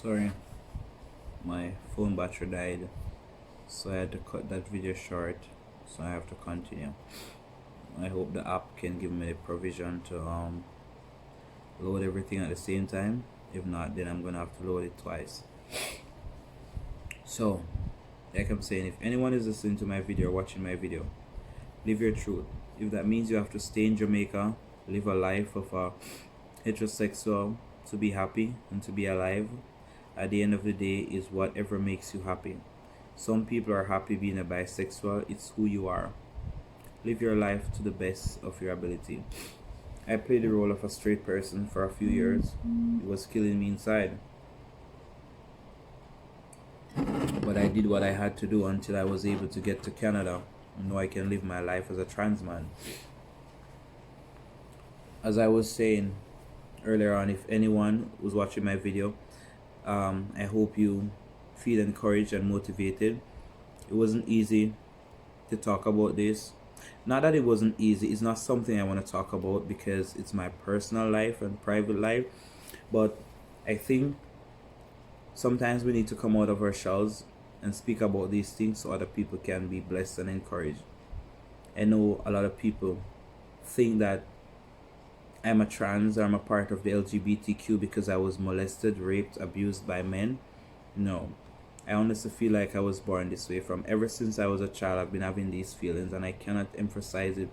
Sorry, my phone battery died, so I had to cut that video short. So I have to continue. I hope the app can give me the provision to load everything at the same time. If not, then I'm gonna have to load it twice. So, like I'm saying, if anyone is listening to my video or watching my video, live your truth. If that means you have to stay in Jamaica, live a life of a heterosexual to be happy and to be alive, at the end of the day is whatever makes you happy. Some people are happy being a bisexual. It's who you are. Live your life to the best of your ability. I played the role of a straight person for a few years. It was killing me inside. But I did what I had to do until I was able to get to Canada. Now I can live my life as a trans man. As I was saying earlier on, if anyone was watching my video, I hope you feel encouraged and motivated. It wasn't easy to talk about this. Not that it wasn't easy, it's not something I want to talk about because it's my personal life and private life. But I think sometimes we need to come out of our shells and speak about these things so other people can be blessed and encouraged. I know a lot of people think that I'm a trans or I'm a part of the LGBTQ because I was molested, raped, abused by men. No. I honestly feel like I was born this way. From ever since I was a child, I've been having these feelings and I cannot emphasize it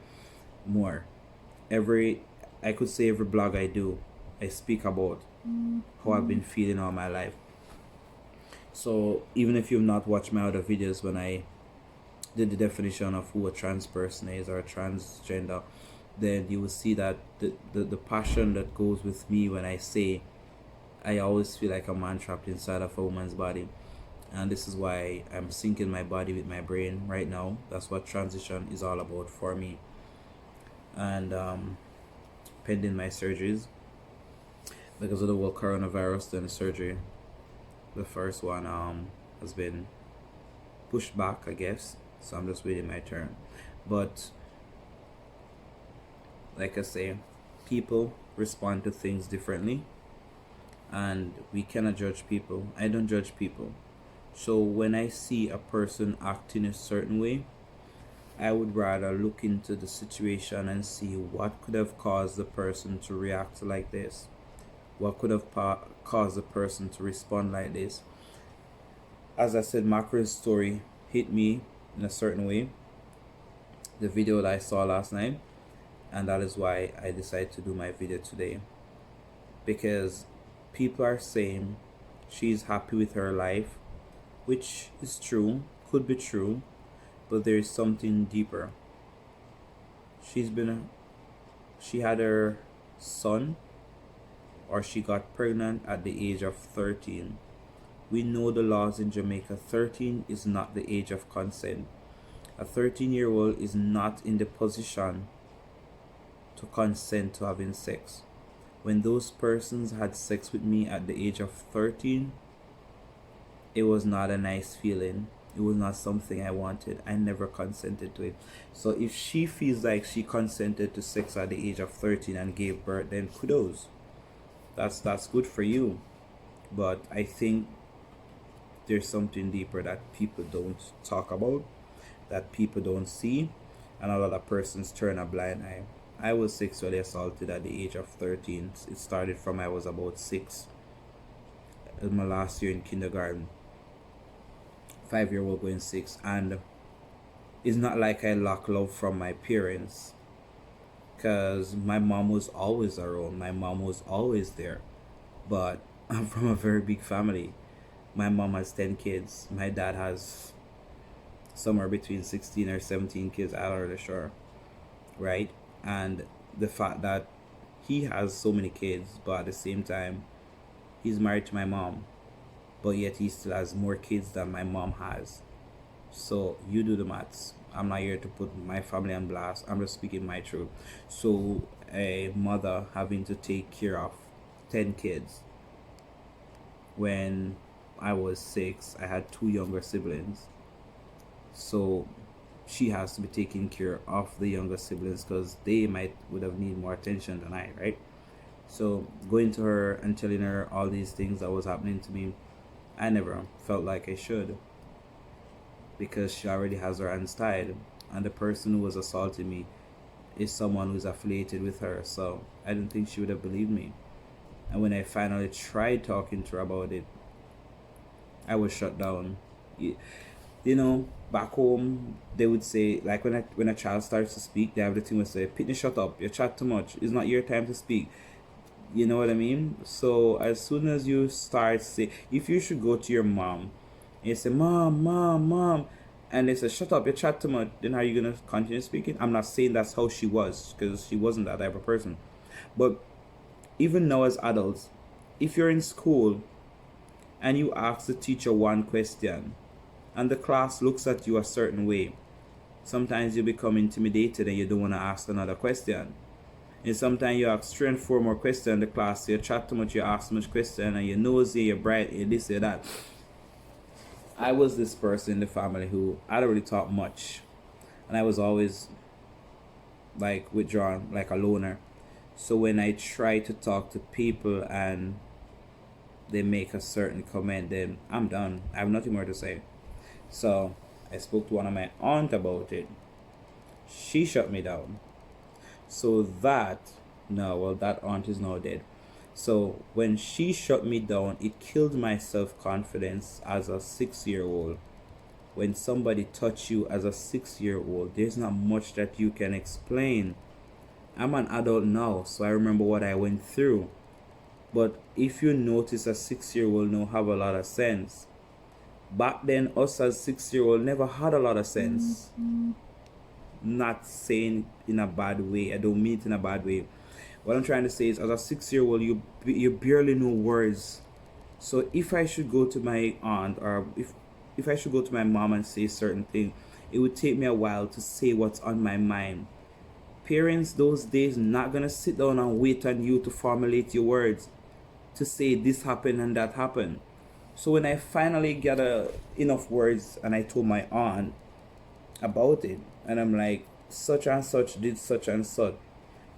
more. I could say every blog I do, I speak about how I've been feeling all my life. So even if you've not watched my other videos when I did the definition of who a trans person is or a transgender, then you will see that the passion that goes with me when I say I always feel like a man trapped inside of a woman's body. And this is why I'm syncing my body with my brain right now. That's what transition is all about for me. And pending my surgeries, because of the whole coronavirus, then the surgery, the first one has been pushed back, I guess. So I'm just waiting my turn. But like I say, people respond to things differently, and we cannot judge people. I don't judge people. So when I see a person acting a certain way, I would rather look into the situation and see what could have caused the person to react like this. What could have caused the person to respond like this. As I said, Macron's story hit me in a certain way. The video that I saw last night, and that is why I decided to do my video today. Because people are saying she's happy with her life, which is true, could be true, but there is something deeper. She had her son, or she got pregnant at the age of 13. We know the laws in Jamaica. 13 is not the age of consent. A 13-year-old is not in the position to consent to having sex. When those persons had sex with me at the age of 13, it was not a nice feeling. It was not something I wanted. I never consented to it. So if she feels like she consented to sex at the age of 13 and gave birth, then kudos. That's good for you. But I think there's something deeper that people don't talk about, that people don't see, and a lot of persons turn a blind eye. I was sexually assaulted at the age of 13. It started from I was about 6. It was my last year in kindergarten. 5-year-old going 6. And it's not like I lack love from my parents, because my mom was always around. My mom was always there. But I'm from a very big family. My mom has 10 kids. My dad has somewhere between 16 or 17 kids. I'm not really sure. Right? And the fact that he has so many kids, but at the same time, he's married to my mom, but yet he still has more kids than my mom has. So you do the maths. I'm not here to put my family on blast. I'm just speaking my truth. So a mother having to take care of 10 kids. When I was 6, I had 2 younger siblings. So she has to be taking care of the younger siblings because they would have needed more attention than I, right? So going to her and telling her all these things that was happening to me, I never felt like I should, because she already has her hands tied, and the person who was assaulting me is someone who's affiliated with her. So I don't think she would have believed me. And when I finally tried talking to her about it, I was shut down. You know, back home they would say, like, when a child starts to speak, they have the thing where say, "Pitney, shut up! You chat too much. It's not your time to speak." You know what I mean? So as soon as you start say, if you should go to your mom and you say, "Mom, mom, mom," and they say, "Shut up! You chat too much," then how are you gonna continue speaking? I'm not saying that's how she was, because she wasn't that type of person. But even now as adults, if you're in school and you ask the teacher one question and the class looks at you a certain way, sometimes you become intimidated and you don't want to ask another question. And sometimes you ask 3 and 4 more questions in the class, so you chat too much, you ask too much question, and you're nosy, you're bright, you're this, you're that. I was this person in the family who I don't really talk much, and I was always like withdrawn, like a loner. So when I try to talk to people and they make a certain comment, then I'm done. I have nothing more to say. So I spoke to one of my aunt about it. She shut me down. So that, no, well, that aunt is now dead. So when she shut me down, it killed my self-confidence as a 6-year-old. When somebody touch you as a 6-year-old, there's not much that you can explain. I'm an adult now, so I remember what I went through. But if you notice, a 6-year-old now have a lot of sense. Back then, us as 6-year-old never had a lot of sense. Not saying in a bad way. I don't mean it in a bad way. What I'm trying to say is, as a 6-year-old, you barely know words. So if I should go to my aunt, or if I should go to my mom and say certain thing, it would take me a while to say what's on my mind. Parents those days not gonna sit down and wait on you to formulate your words, to say this happened and that happened. So when I finally got enough words and I told my aunt about it, and I'm like, such and such did such and such.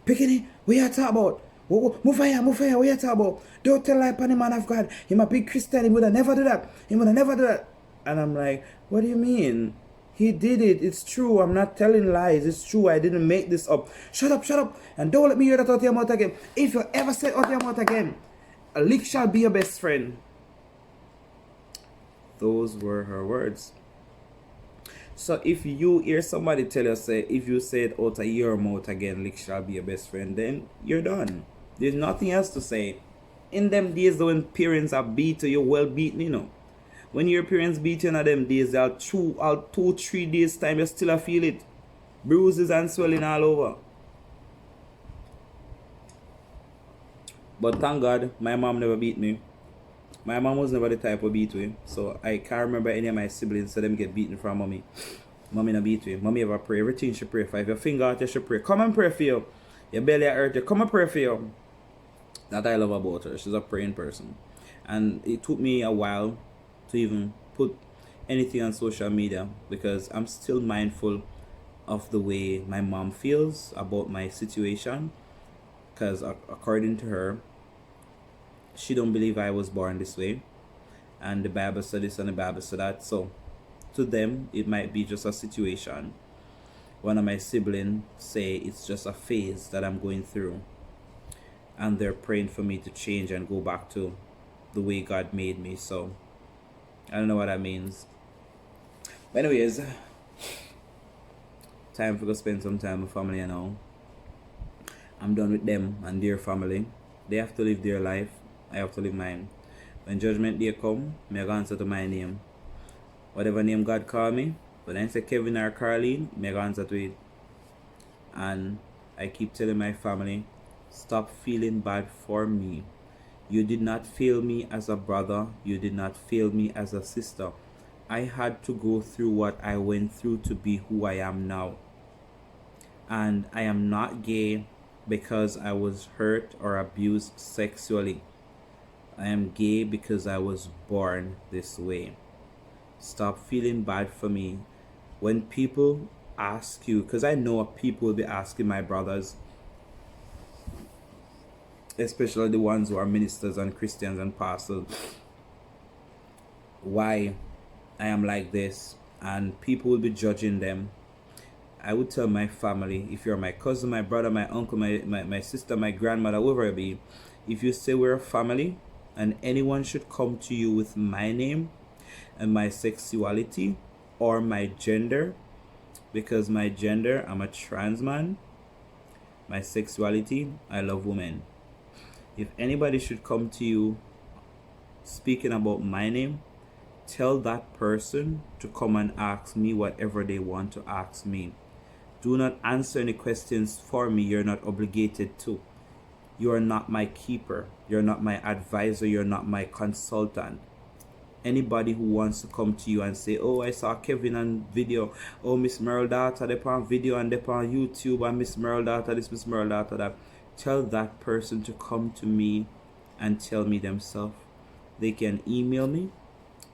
Picking what you talk about? Move here, what you talk about? Don't tell like the man of God. Him a big Christian, he would have never do that. He would have never do that. And I'm like, what do you mean? He did it. It's true. I'm not telling lies. It's true. I didn't make this up. Shut up, shut up. And don't let me hear that out of your mouth again. If you ever say out of your mouth again, a lick shall be your best friend. Those were her words. So if you hear somebody tell you, say, if you say it out of your mouth again, lick shall be your best friend, then you're done. There's nothing else to say. In them days when parents are beat you, you're well beaten, you know. When your parents beat you in them days, all 2-3 days time, you still feel it. Bruises and swelling all over. But thank God, my mom never beat me. My mom was never the type of beat me. So I can't remember any of my siblings so them get beaten from mommy. Mommy not beat me. Mommy ever pray. Everything she pray for. If your finger out, you should pray. Come and pray for you. Your belly hurt you. Come and pray for you. That I love about her. She's a praying person. And it took me a while to even put anything on social media, because I'm still mindful of the way my mom feels about my situation. Because according to her, she don't believe I was born this way, and the Bible said this and the Bible said that. So to them it might be just a situation. One of my siblings say it's just a phase that I'm going through, and they're praying for me to change and go back to the way God made me. So I don't know what that means. But anyways, time for to spend some time with family. You know, I'm done with them and their family. They have to live their life. I have to live mine. When judgment day come, me go answer to my name. Whatever name God call me, when I say Kevin or Carleen, me go answer to it. And I keep telling my family, stop feeling bad for me. You did not fail me as a brother. You did not fail me as a sister. I had to go through what I went through to be who I am now. And I am not gay because I was hurt or abused sexually. I am gay because I was born this way. Stop feeling bad for me. When people ask you, because I know people will be asking my brothers, especially the ones who are ministers and Christians and pastors, why I am like this, and people will be judging them. I would tell my family, if you're my cousin, my brother, my uncle, my sister, my grandmother, whoever it be, if you say we're a family and anyone should come to you with my name and my sexuality or my gender, because my gender, I'm a trans man, my sexuality, I love women. If anybody should come to you speaking about my name, tell that person to come and ask me whatever they want to ask me. Do not answer any questions for me. You're not obligated to. You are not my keeper. You're not my advisor. You're not my consultant. Anybody who wants to come to you and say, oh, I saw Kevin on video. Oh, Miss Merle Data, they on video and they on YouTube, and Miss Merle Data this, Miss Merle Data that. Tell that person to come to me and tell me themselves. They can email me.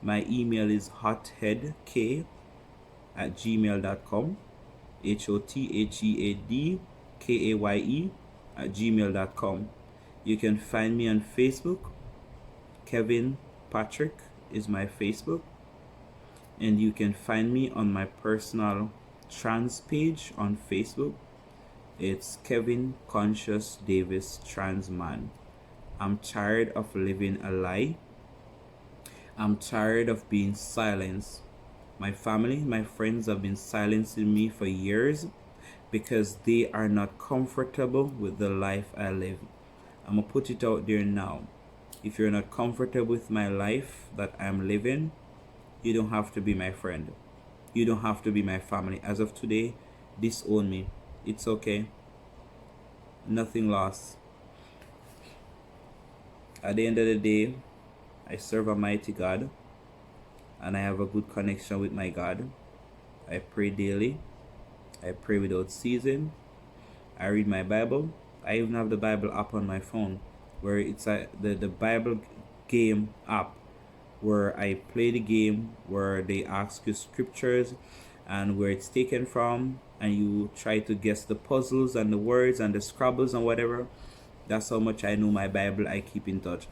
My email is hotheadk@gmail.com. hotheadkaye@gmail.com. You can find me on Facebook. Kevin Patrick is my Facebook. And you can find me on my personal trans page on Facebook. It's Kevin Konsious Davis Transman. I'm tired of living a lie. I'm tired of being silenced. My family, my friends have been silencing me for years because they are not comfortable with the life I live. I'm going to put it out there now. If you're not comfortable with my life that I'm living, you don't have to be my friend. You don't have to be my family. As of today, disown me. It's okay. Nothing lost. At the end of the day, I serve a mighty God, and I have a good connection with my God. I pray daily. I pray without ceasing. I read my Bible. I even have the Bible app on my phone, where it's the Bible game app, where I play the game, where they ask you scriptures and where it's taken from, and you try to guess the puzzles and the words and the scrabbles and whatever. That's how much I know my Bible. I keep in touch.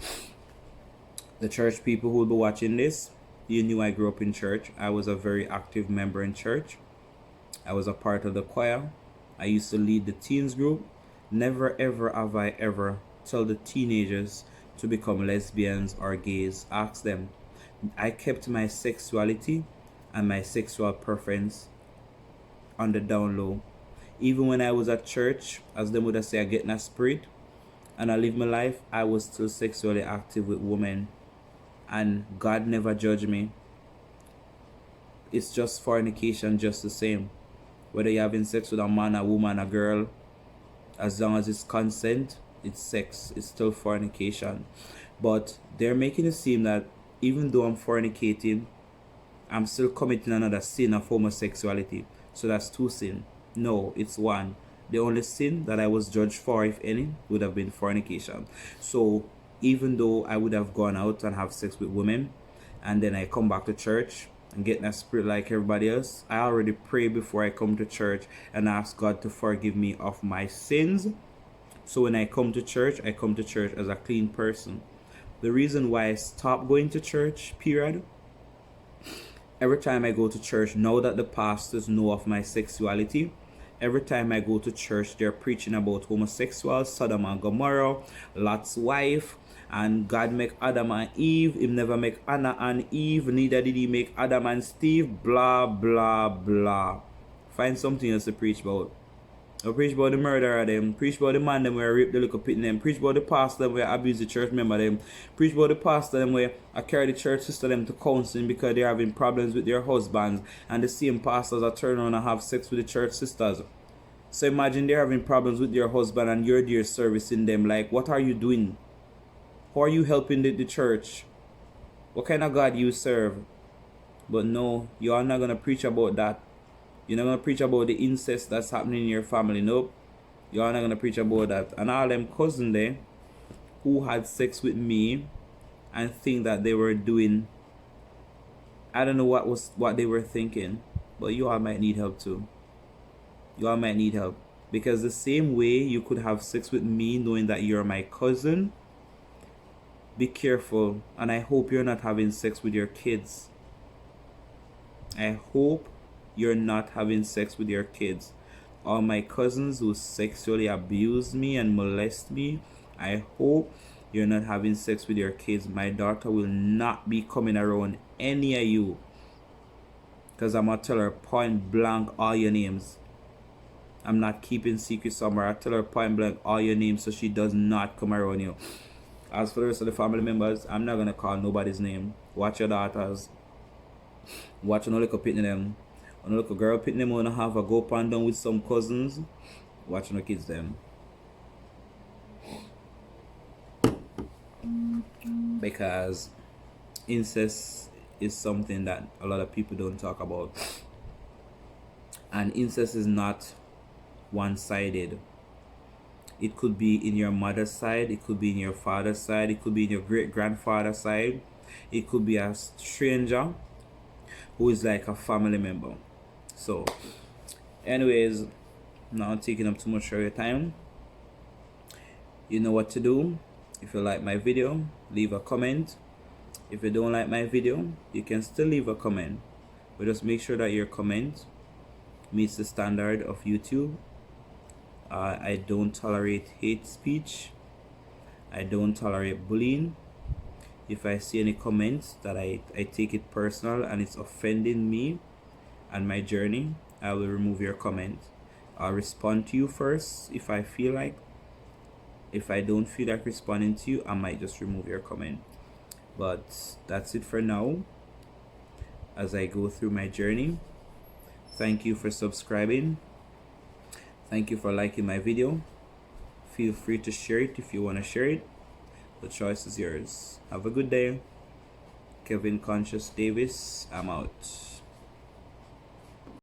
The church people who will be watching this, you knew I grew up in church. I was a very active member in church. I was a part of the choir. I used to lead the teens group. Never ever have I ever tell the teenagers to become lesbians or gays. Ask them. I kept my sexuality and my sexual preference on the down low. Even when I was at church, as them would have say, I get in a spirit and I live my life, I was still sexually active with women, and God never judged me. It's just fornication just the same. Whether you're having sex with a man, a woman, a girl, as long as it's consent, it's sex. It's still fornication. But they're making it seem that even though I'm fornicating, I'm still committing another sin of homosexuality. So that's two sins. No, it's one. The only sin that I was judged for, if any, would have been fornication. So even though I would have gone out and have sex with women, and then I come back to church and get in a spirit like everybody else, I already pray before I come to church and ask God to forgive me of my sins. So when I come to church as a clean person. The reason why I stopped going to church, period, every time I go to church, now that the pastors know of my sexuality, every time I go to church, they're preaching about homosexuals, Sodom and Gomorrah, Lot's wife, and God make Adam and Eve. He never make Anna and Eve, neither did he make Adam and Steve, blah, blah, blah. Find something else to preach about. Or preach about the murder of them. Preach about the man them where rape the little pit in them. Preach about the pastor them where abuse the church member them. Preach about the pastor them where I carry the church sister them to counseling because they're having problems with their husbands. And the same pastors are turning on and have sex with the church sisters. So imagine they're having problems with their husband and you're there servicing them. Like, what are you doing? How are you helping the church? What kind of God you serve? But no, you are not going to preach about that. You're not going to preach about the incest that's happening in your family. Nope. You're not going to preach about that. And all them cousins there who had sex with me and think that they were doing, I don't know what they were thinking. But you all might need help too. You all might need help. Because the same way you could have sex with me knowing that you're my cousin, be careful. And I hope you're not having sex with your kids. I hope you're not having sex with your kids. All my cousins who sexually abuse me and molest me, I hope you're not having sex with your kids. My daughter will not be coming around any of you, because I'm going to tell her point blank all your names. I'm not keeping secrets somewhere. I tell her point blank all your names so she does not come around you. As for the rest of the family members, I'm not going to call nobody's name. Watch your daughters. Watch no little pitney them. On a little girl pitney them wanna have a go pan down with some cousins. Watch no kids them. Because incest is something that a lot of people don't talk about. And incest is not one-sided. It could be in your mother's side, it could be in your father's side, it could be in your great-grandfather's side, it could be a stranger who is like a family member. So anyways, not taking up too much of your time. You know what to do. If you like my video, leave a comment. If you don't like my video, you can still leave a comment, but just make sure that your comment meets the standard of YouTube. I don't tolerate hate speech. I don't tolerate bullying. If I see any comments that I take it personal and it's offending me and my journey, I will remove your comment. I'll respond to you first if I feel like. If I don't feel like responding to you, I might just remove your comment. But that's it for now as I go through my journey. Thank you for subscribing. Thank you for liking my video. Feel free to share it if you want to share it. The choice is yours. Have a good day. Kevin Conscious Davis, I'm out.